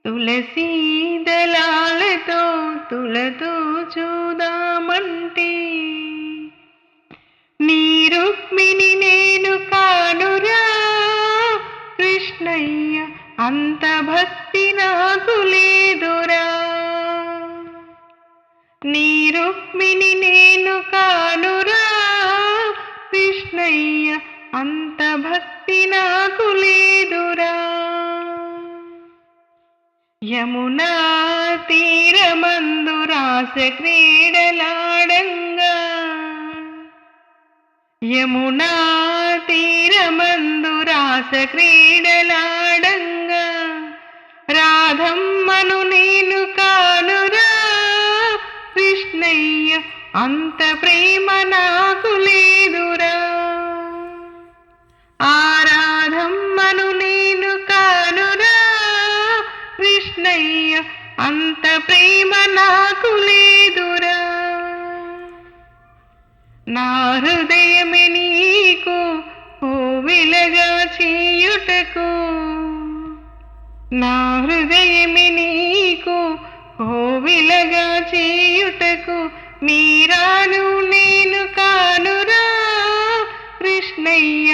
తులసీ దళాలతో తులతో చూదామంటే నీ రుక్మిణి నేను కానురా కృష్ణయ్య, అంత భక్తి నాకు లేదురా. నీ రుక్మిణి నేను కానురా కృష్ణయ్య, అంత భక్తి నాకు లేదురా. యమునా తీరమందు రాస క్రీడలాడంగా, యమునా తీరమందు రాస క్రీడలాడంగా రాధమ్మను నేను కానురా కృష్ణయ్య, అంత ప్రేమ నాకు లేదురా. ఆ రాధమ్మను నేను కానురా కృష్ణయ్య, అంత ప్రేమ నాకు లేదురా. నా హృదయమే నీకు కోవెలగా చేయుటకు, నా హృదయమే నీకు కోవెలగా చేయుటకు మీరాను నేను కానురా కృష్ణయ్య,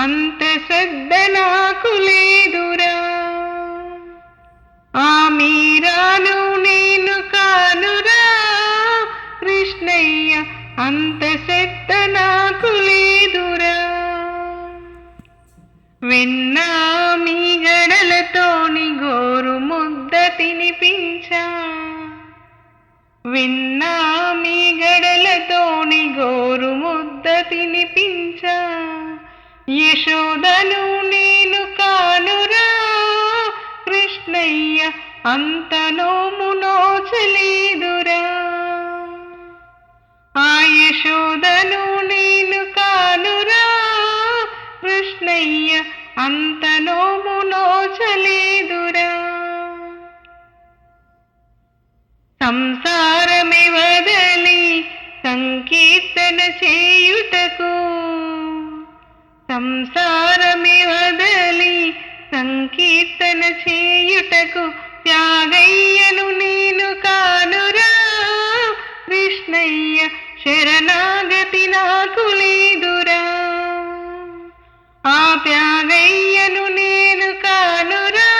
అంత శ్రద్ధ నాకు లేదురా. ఆ మీరాను నేను కానురా కృష్ణయ్య, అంత శ్రద్ధ నాకు లేదురా. వెన్నా మీ గడలతోని గోరు ముద్ద తినిపించా, వెన్నా మీ గడలతోని గోరు ముద్ద తినిపించా యశోదను నేను కానురా కృష్ణయ్య, అంత నోము నోచలేదురా. ఆ యశోదను నేను కానురా కృష్ణయ్య, అంత నోము నోచలేదురా. సంసారమే వదలి సంకీర్తన చేయుటకు, సంసారమే వదలి సంకీర్తన చేయుటకు త్యాగయ్యను నేను కానురా కృష్ణయ్య, శరణాగతి నాకు లేదురా. ఆ త్యాగయ్యను నేను కానురా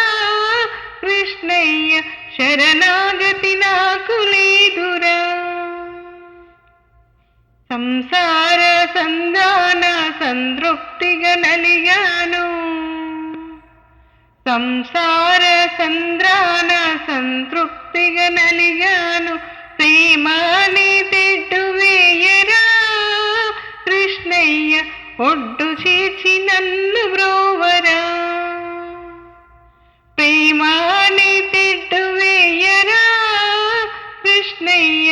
కృష్ణయ్య, శరణాగతి నాకు లేదురా. సంసార సంధాన సంతృప్తిగా నలిగాను, సంసార సంద్రాన సంతృప్తిగా నలిగాను ప్రేమాని తెడ్డు వేయరా కృష్ణయ్య, ఒడ్డు చేర్చి నన్ను బ్రోవరా. ప్రేమాని తెడ్డు వేయరా కృష్ణయ్య,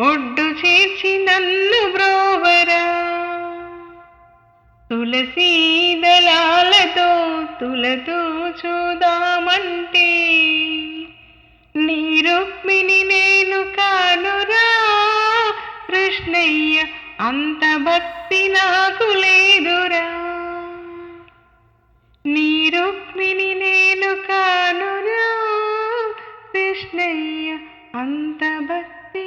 ఒడ్డు చేర్చి నన్ను బ్రోవరా. తులసీ దళాలతో తులతో చూదామంటే నీ రుక్మిణి నేను కానురా కృష్ణయ్య, అంత భక్తి నాకు లేదురా. నీ రుక్మిణి నేను కానురా కృష్ణయ్య, అంత భక్తి